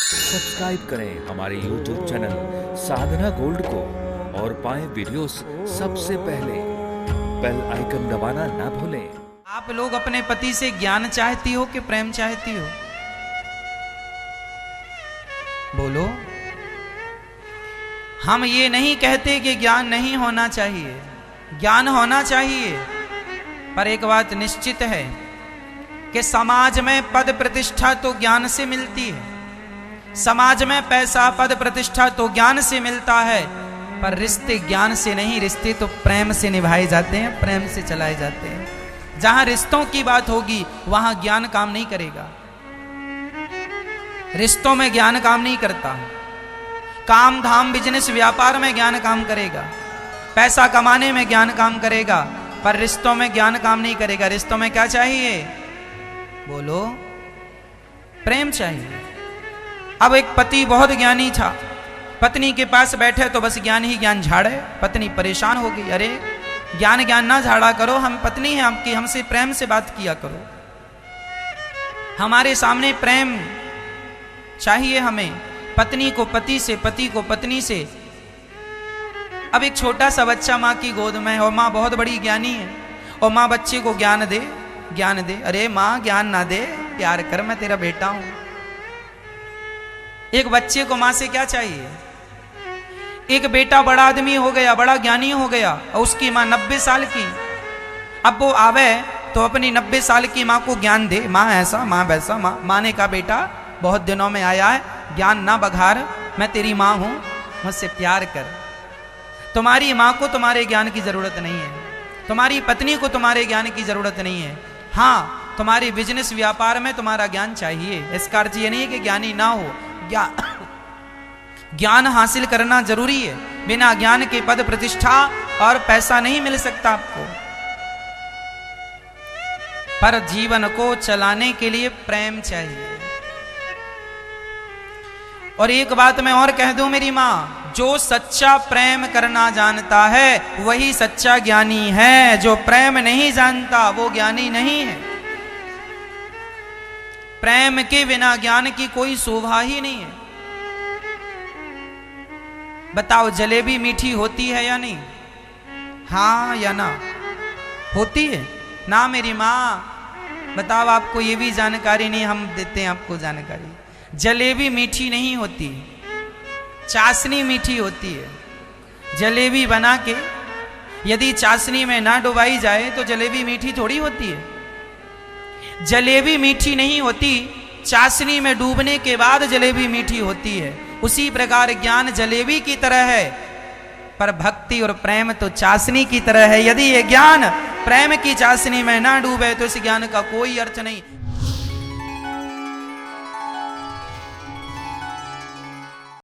Subscribe करें हमारे YouTube channel साधना gold को और पाएं वीडियोस सबसे पहले। बेल आइकन दबाना ना भूलें। आप लोग अपने पति से ज्ञान चाहती हो कि प्रेम चाहती हो? बोलो। हम ये नहीं कहते कि ज्ञान नहीं होना चाहिए, ज्ञान होना चाहिए, पर एक बात निश्चित है कि समाज में पद प्रतिष्ठा तो ज्ञान से मिलती है, समाज में पैसा पद प्रतिष्ठा तो ज्ञान से मिलता है, पर रिश्ते ज्ञान से नहीं, रिश्ते तो प्रेम से निभाए जाते हैं, प्रेम से चलाए जाते हैं। जहां रिश्तों की बात होगी वहां ज्ञान काम नहीं करेगा। रिश्तों में ज्ञान काम नहीं करता। काम धाम बिजनेस व्यापार में ज्ञान काम करेगा, पैसा कमाने में ज्ञान काम करेगा, पर रिश्तों में ज्ञान काम नहीं करेगा। रिश्तों में क्या चाहिए? बोलो। प्रेम चाहिए। अब एक पति बहुत ज्ञानी था, पत्नी के पास बैठे तो बस ज्ञान ही ज्ञान झाड़े। पत्नी परेशान हो गई, अरे ज्ञान ज्ञान ना झाड़ा करो, हम पत्नी हैं आपकी, हमसे प्रेम से बात किया करो, हमारे सामने प्रेम चाहिए हमें, पत्नी को पति से, पति को पत्नी से। अब एक छोटा सा बच्चा माँ की गोद में है और माँ बहुत बड़ी ज्ञानी है और माँ बच्चे को ज्ञान दे, ज्ञान दे। अरे माँ ज्ञान ना दे, प्यार कर, मैं तेरा बेटा हूं। एक बच्चे को माँ से क्या चाहिए? एक बेटा बड़ा आदमी हो गया, बड़ा ज्ञानी हो गया और उसकी माँ 90 साल की। अब वो आवे तो अपनी 90 साल की माँ को ज्ञान दे, माँ ऐसा माँ वैसा। माँ ने कहा बेटा बहुत दिनों में आया है, ज्ञान ना बघार, मैं तेरी माँ हूं, मुझसे प्यार कर। तुम्हारी माँ को तुम्हारे ज्ञान की जरूरत नहीं है, तुम्हारी पत्नी को तुम्हारे ज्ञान की जरूरत नहीं है। हाँ, तुम्हारे बिजनेस व्यापार में तुम्हारा ज्ञान चाहिए। इसका अर्थ ये नहीं है कि ज्ञानी ना हो, ज्ञान हासिल करना जरूरी है। बिना ज्ञान के पद प्रतिष्ठा और पैसा नहीं मिल सकता आपको, पर जीवन को चलाने के लिए प्रेम चाहिए। और एक बात मैं और कह दूं मेरी मां, जो सच्चा प्रेम करना जानता है वही सच्चा ज्ञानी है, जो प्रेम नहीं जानता वो ज्ञानी नहीं है। प्रेम के बिना ज्ञान की कोई शोभा ही नहीं है। बताओ जलेबी मीठी होती है या नहीं? हाँ या ना? होती है ना मेरी माँ? बताओ, आपको ये भी जानकारी नहीं, हम देते हैं आपको जानकारी। जलेबी मीठी नहीं होती, चाशनी मीठी होती है। जलेबी बना के यदि चाशनी में ना डुबाई जाए तो जलेबी मीठी थोड़ी होती है। जलेबी मीठी नहीं होती, चाशनी में डूबने के बाद जलेबी मीठी होती है। उसी प्रकार ज्ञान जलेबी की तरह है, पर भक्ति और प्रेम तो चाशनी की तरह है। यदि ये ज्ञान प्रेम की चाशनी में ना डूबे तो इस ज्ञान का कोई अर्थ नहीं।